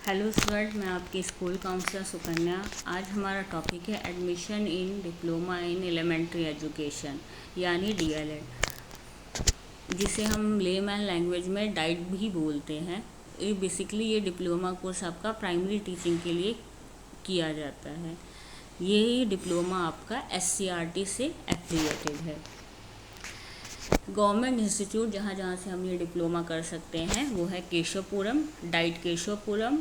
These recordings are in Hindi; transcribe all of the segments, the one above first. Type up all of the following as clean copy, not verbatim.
हेलो स्टूडेंट, मैं आपकी स्कूल काउंसलर सुकन्या। आज हमारा टॉपिक है admission in diploma in elementary education यानी डीएलएड, जिसे हम लेमैन लैंग्वेज में डाइट भी बोलते हैं। ये बेसिकली ये डिप्लोमा कोर्स आपका प्राइमरी टीचिंग के लिए किया जाता है। ये डिप्लोमा आपका एससीईआरटी से एफिलिएटेड है। गवर्नमेंट इंस्टीट्यूट जहाँ जहाँ से हम ये डिप्लोमा कर सकते हैं वो है Keshavpuram, DIET Keshavpuram,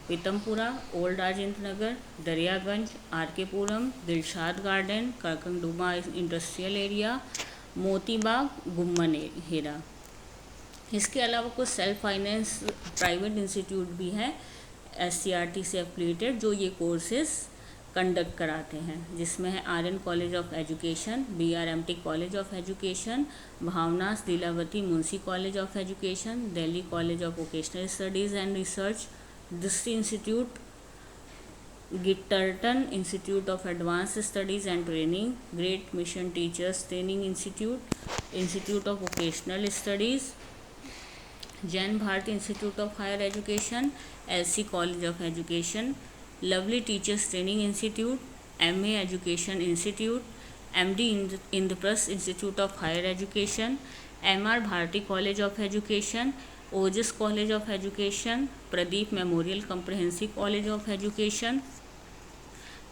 Pitampura, old Rajendra Nagar, Daryaganj, RK Puram, Dilshad garden, Karkardooma industrial area, Motibagh, Ghumman Hera. इसके अलावा कुछ सेल्फ फाइनेंस प्राइवेट इंस्टीट्यूट भी हैं एससीईआरटी से एफिलिएटेड जो ये कोर्सेज कंडक्ट कराते हैं, जिसमें है Aryan college of education, BRMT college of education, Bhavans Lilavati Munshi college of education, Delhi college of vocational studies and research, Drishti institute, Gitarattan institute of advance studies and training, great mission teachers training institute, institute of vocational studies, Jain Bharati institute of higher education, LC college of education, lovely teachers training institute, MA education institute, MD Indraprastha institute of higher education, MR Bharati college of education, Ojas college of education, Pradeep memorial comprehensive college of education,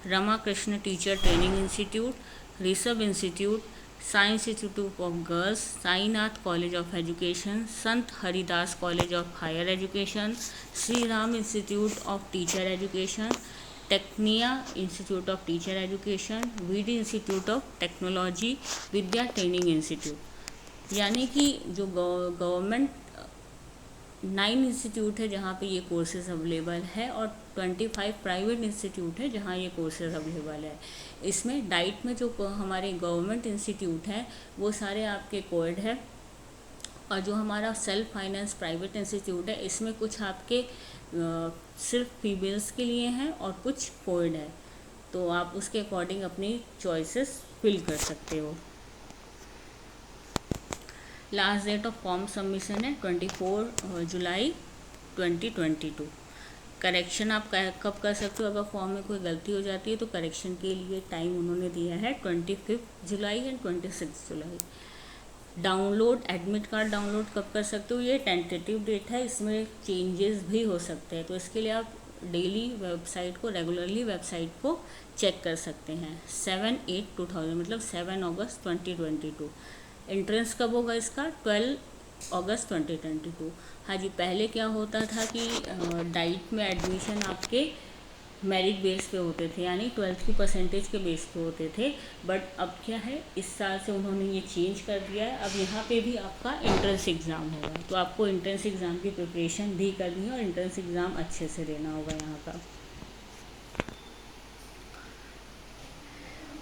Ramakrishna teacher training institute, Rishabh institute, science institute of girls, Sainath college of education, Sant Haridas college of higher education, Shri Ram institute of teacher education, Tecnia institute of teacher education, VD institute of technology, Vidya training institute. यानी कि जो गवर्नमेंट 9 इंस्टीट्यूट है जहाँ पे ये कोर्सेज अवेलेबल है और 25 प्राइवेट इंस्टीट्यूट है जहाँ ये कोर्सेज अवेलेबल है। इसमें डाइट में जो हमारे गवर्नमेंट इंस्टीट्यूट हैं वो सारे आपके कोएड है, और जो हमारा सेल्फ फाइनेंस प्राइवेट इंस्टीट्यूट है इसमें कुछ आपके सिर्फ फीमेल्स के लिए हैं और कुछ कोएड है, तो आप उसके अकॉर्डिंग अपनी चॉइसेस फिल कर सकते हो। Last date of form submission है 24 जुलाई 2022। करेक्शन आप कब कर सकते हो? अगर फॉर्म में कोई गलती हो जाती है तो करेक्शन के लिए टाइम उन्होंने दिया है 25 जुलाई एंड 26 जुलाई। डाउनलोड एडमिट कार्ड डाउनलोड कब कर सकते हो? ये टेंटेटिव डेट है, इसमें चेंजेस भी हो सकते हैं, तो इसके लिए आप डेली वेबसाइट को रेगुलरली वेबसाइट को चेक कर सकते हैं। 7/8/2000 मतलब 7 अगस्त 2022। एंट्रेंस कब होगा इसका? 12 अगस्त 2022। हाँ जी, पहले क्या होता था कि डाइट में एडमिशन आपके मेरिट बेस पे होते थे, यानी 12th की परसेंटेज के बेस पे होते थे, बट अब क्या है, इस साल से उन्होंने ये चेंज कर दिया है। अब यहाँ पे भी आपका एंट्रेंस एग्ज़ाम होगा, तो आपको एंट्रेंस एग्ज़ाम की प्रिपरेशन भी करनी है और एंट्रेंस एग्ज़ाम अच्छे से देना होगा। यहाँ का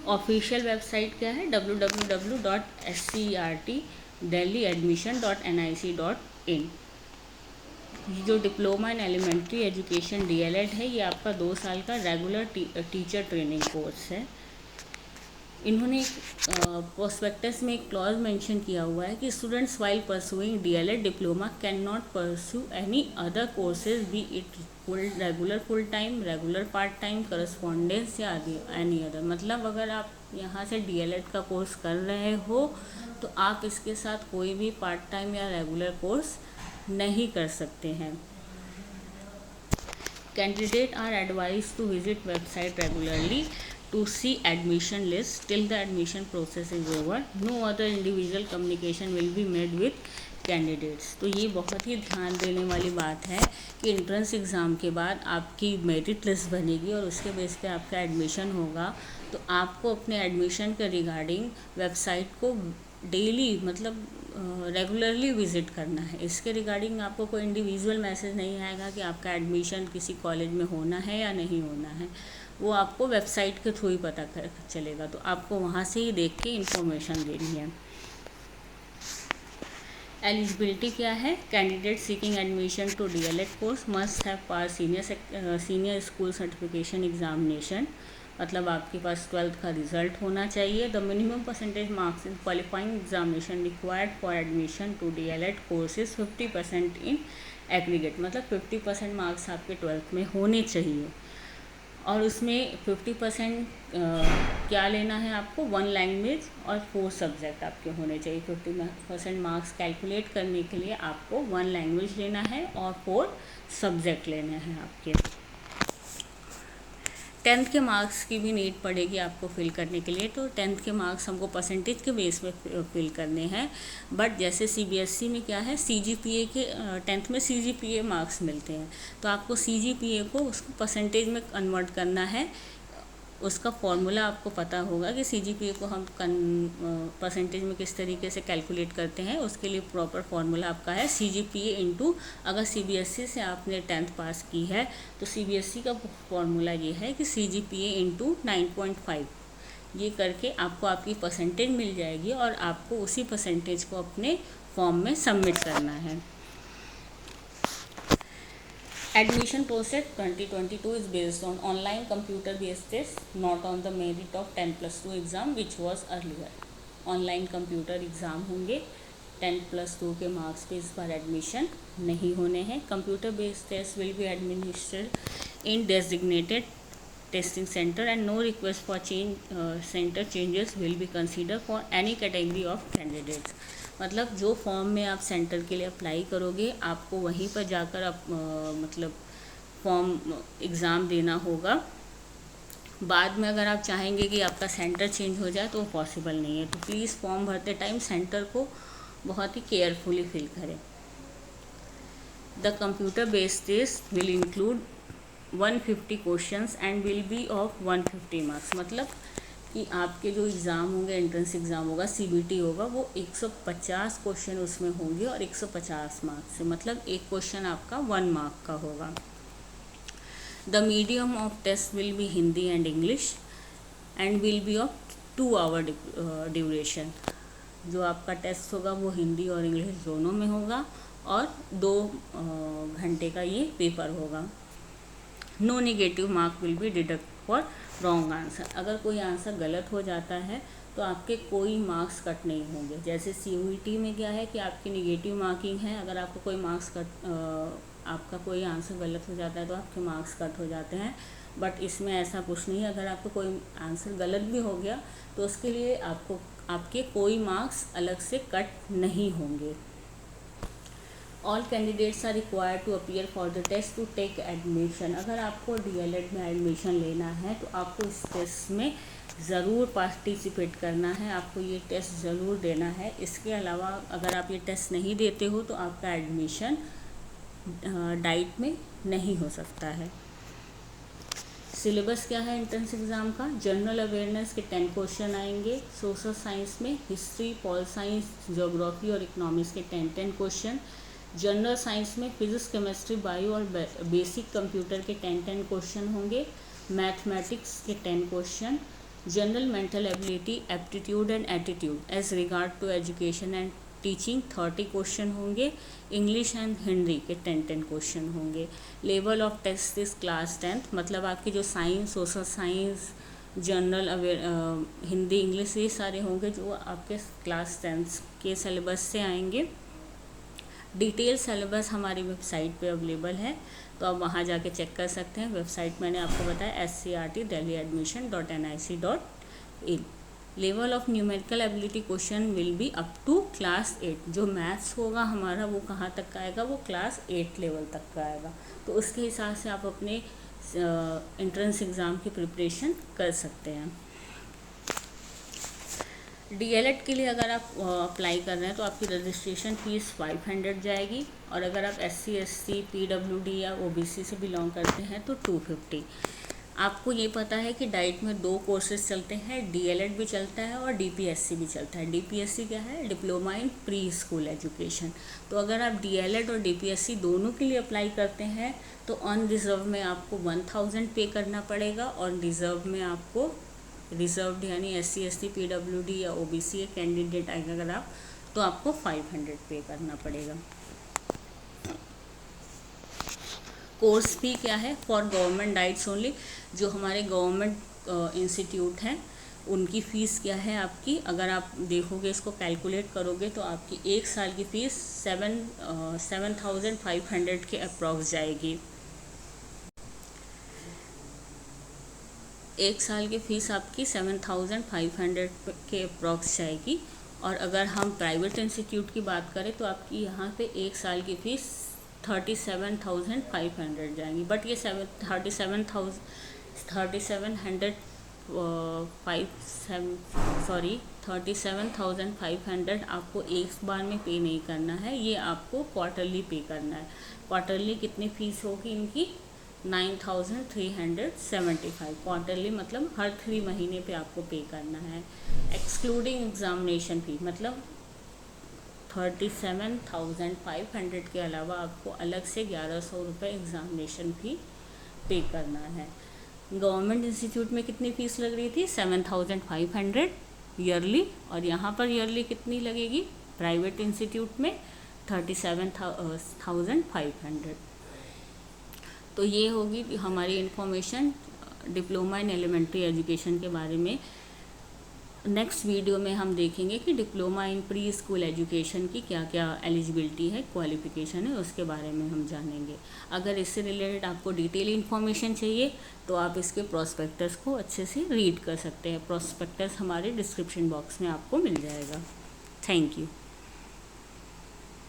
ऑफिशियल वेबसाइट क्या है? www.scrtdelhiadmission.nic.in। जो diploma in elementary education DElEd है, ये आपका 2 साल का रेगुलर टीचर ट्रेनिंग कोर्स है। इन्होंने प्रोस्पेक्टस में एक क्लॉज मेंशन किया हुआ है कि students while pursuing DElEd diploma can not pursue any other courses B it regular full time, regular part time, correspondence या एनी अदर। मतलब अगर आप यहाँ से डीएलएड का कोर्स कर रहे हो तो आप इसके साथ कोई भी पार्ट टाइम या रेगुलर कोर्स नहीं कर सकते हैं। Candidate are advise to visit website regularly to see admission list till the admission process is over. No other individual communication will be made with candidates। तो ये बहुत ही ध्यान देने वाली बात है कि एंट्रेंस एग्ज़ाम के बाद आपकी मेरिट लिस्ट बनेगी और उसके बेस पे आपका एडमिशन होगा, तो आपको अपने एडमिशन के रिगार्डिंग वेबसाइट को डेली मतलब रेगुलरली विज़िट करना है। इसके रिगार्डिंग आपको कोई इंडिविजुअल मैसेज नहीं आएगा कि आपका एडमिशन किसी कॉलेज में होना है या नहीं होना है, वो आपको वेबसाइट के थ्रू ही पता चलेगा, तो आपको वहाँ से ही देख के इन्फॉर्मेशन देनी है। एलिजिबिलिटी क्या है? Candidate seeking admission to DElEd course must have pass senior school certification examination, मतलब आपके पास 12th का रिजल्ट होना चाहिए। The minimum percentage marks in qualifying examination required for admission to DElEd courses 50% in aggregate, मतलब 50% मार्क्स आपके 12th में होने चाहिए। और उसमें 50% क्या लेना है आपको, 1 लैंग्वेज और 4 सब्जेक्ट आपके होने चाहिए। 50% मार्क्स कैलकुलेट करने के लिए आपको 1 लैंग्वेज लेना है और 4 सब्जेक्ट लेने हैं आपके। 10th के मार्क्स की भी नीड पड़ेगी आपको फिल करने के लिए, तो 10th के मार्क्स हमको परसेंटेज के बेस पे फिल करने हैं। बट जैसे सीबीएसई में क्या है, सीजीपीए के 10th में सीजीपीए मार्क्स मिलते हैं, तो आपको सीजीपीए को उसको परसेंटेज में कन्वर्ट करना है। उसका फॉर्मूला आपको पता होगा कि सीजीपीए को हम परसेंटेज में किस तरीके से कैलकुलेट करते हैं। उसके लिए प्रॉपर फॉर्मूला आपका है सीजीपीए इनटू, अगर सीबीएसई से आपने 10th पास की है तो सीबीएसई का फॉर्मूला ये है कि सीजीपीए इनटू 9.5, ये करके आपको आपकी परसेंटेज मिल जाएगी और आपको उसी परसेंटेज को अपने फॉर्म में सबमिट करना है। Admission process 2022 is based on online computer based test, not on the merit of 10+2 exam which was earlier. Online computer exam होंगे, 10+2 के मार्क्स पे इस बार एडमिशन नहीं होने हैं। Computer based test will be administered in designated testing centre and no request for centre changes will be consider for any category of candidates. मतलब जो फॉर्म में आप सेंटर के लिए अप्लाई करोगे आपको वहीं पर जाकर मतलब फॉर्म एग्ज़ाम देना होगा। बाद में अगर आप चाहेंगे कि आपका सेंटर चेंज हो जाए तो वो पॉसिबल नहीं है, तो प्लीज़ फॉर्म भरते टाइम सेंटर को बहुत ही केयरफुली फिल करें। The computer based test will include 150 questions and will be of 150 marks, मतलब कि आपके जो एग्ज़ाम होंगे, एंट्रेंस एग्ज़ाम होगा, सीबीटी होगा, वो 150 क्वेश्चन उसमें होंगे और 150 मार्क्स से, मतलब एक क्वेश्चन आपका 1 मार्क का होगा। The medium of test will be Hindi and English and will be of 2 hour duration. जो आपका टेस्ट होगा वो हिंदी और इंग्लिश दोनों में होगा और 2 घंटे का ये पेपर होगा। No negative mark will be deduct for wrong answer. अगर कोई आंसर गलत हो जाता है तो आपके कोई मार्क्स कट नहीं होंगे। जैसे सीयूईटी में क्या है कि आपकी नेगेटिव मार्किंग है, अगर आपको कोई मार्क्स आपका कोई आंसर गलत हो जाता है तो आपके मार्क्स कट हो जाते हैं। बट इसमें ऐसा कुछ नहीं है, अगर आपको कोई आंसर गलत भी हो गया तो उसके लिए आपके कोई मार्क्स अलग से कट नहीं होंगे। All candidates are required to appear for the test to take admission. अगर आपको डीएलएड में एडमिशन लेना है तो आपको इस टेस्ट में ज़रूर पार्टिसिपेट करना है, आपको ये टेस्ट ज़रूर देना है। इसके अलावा अगर आप ये टेस्ट नहीं देते हो तो आपका एडमिशन डाइट में नहीं हो सकता है। सिलेबस क्या है एंट्रेंस एग्ज़ाम का, जनरल अवेयरनेस के 10 क्वेश्चन आएंगे। सोशल साइंस में हिस्ट्री, पॉल साइंस, ज्योग्राफी और इकोनॉमिक्स के 10 क्वेश्चन। जनरल साइंस में फिजिक्स, केमिस्ट्री, बायो और बेसिक कंप्यूटर के 10 क्वेश्चन होंगे। मैथमेटिक्स के 10 question. General mental ability, aptitude and attitude as regard to education and teaching 30 question होंगे। इंग्लिश एंड हिंदी के 10 क्वेश्चन होंगे। Level of test is class 10th, मतलब आपके जो science, social science, general Hindi, English ये सारे होंगे जो आपके क्लास 10th के सिलेबस से आएंगे। डिटेल सिलेबस हमारी वेबसाइट पे अवेलेबल है, तो आप वहाँ जाके चेक कर सकते हैं। वेबसाइट मैंने आपको बताया scrtdelhiadmission.nic.in। Level of numerical ability question will be up to class 8। जो मैथ्स होगा हमारा वो कहाँ तक का आएगा, वो क्लास 8 लेवल तक का आएगा। तो उसके हिसाब से आप अपने एंट्रेंस एग्ज़ाम की प्रिपरेशन कर सकते हैं। डीएलएड के लिए अगर आप अप्लाई कर रहे हैं तो आपकी रजिस्ट्रेशन फ़ीस 500 जाएगी, और अगर आप SC, ST, PWD या OBC से बिलोंग करते हैं तो 250। आपको ये पता है कि डाइट में 2 कोर्सेज चलते हैं, डीएलएड भी चलता है और DPSC भी चलता है। DPSC क्या है, diploma in pre school education. तो अगर आप डीएलएड और DPSC दोनों के लिए अप्लाई करते हैं तो अनरिजर्व में आपको 1000 पे करना पड़ेगा, और रिजर्व में आपको, रिजर्व्ड यानी SC, ST, PWD या OBC कैंडिडेट अगर आप, तो आपको 500 पे करना पड़ेगा। कोर्स फी क्या है, फॉर गवर्नमेंट डाइट्स ओनली। जो हमारे गवर्नमेंट इंस्टीट्यूट हैं उनकी फ़ीस क्या है आपकी, अगर आप देखोगे इसको कैलकुलेट करोगे तो आपकी 1 साल की फ़ीस 7,500 के अप्रॉक्स जाएगी। 1 साल की फ़ीस आपकी 7,500 के अप्रॉक्स जाएगी। और अगर हम प्राइवेट इंस्टीट्यूट की बात करें तो आपकी यहाँ पे 1 साल की फ़ीस 37,500 जाएंगी। बट ये 37,500 आपको एक बार में पे नहीं करना है, ये आपको क्वार्टरली पे करना है। क्वार्टरली कितनी फ़ीस होगी इनकी, 9,375 क्वार्टरली, मतलब हर 3 महीने पे आपको पे करना है। एक्सक्लूडिंग एग्ज़ामिनेशन फ़ी, मतलब 37,500 के अलावा आपको अलग से 1,100 रुपये एग्ज़ामिनेशन फ़ी पे करना है। गवर्नमेंट इंस्टीट्यूट में कितनी फ़ीस लग रही थी, 7,500 ईयरली, और यहाँ पर ईयरली कितनी लगेगी प्राइवेट इंस्टीट्यूट में, 37,500। तो ये होगी हमारी information diploma in elementary education के बारे में। नेक्स्ट वीडियो में हम देखेंगे कि diploma in pre school education की क्या क्या एलिजिबिलिटी है, क्वालिफ़िकेशन है, उसके बारे में हम जानेंगे। अगर इससे रिलेटेड आपको डिटेल इन्फॉर्मेशन चाहिए तो आप इसके प्रोस्पेक्टस को अच्छे से रीड कर सकते हैं। प्रोस्पेक्टस हमारे डिस्क्रिप्शन बॉक्स में आपको मिल जाएगा। Thank you.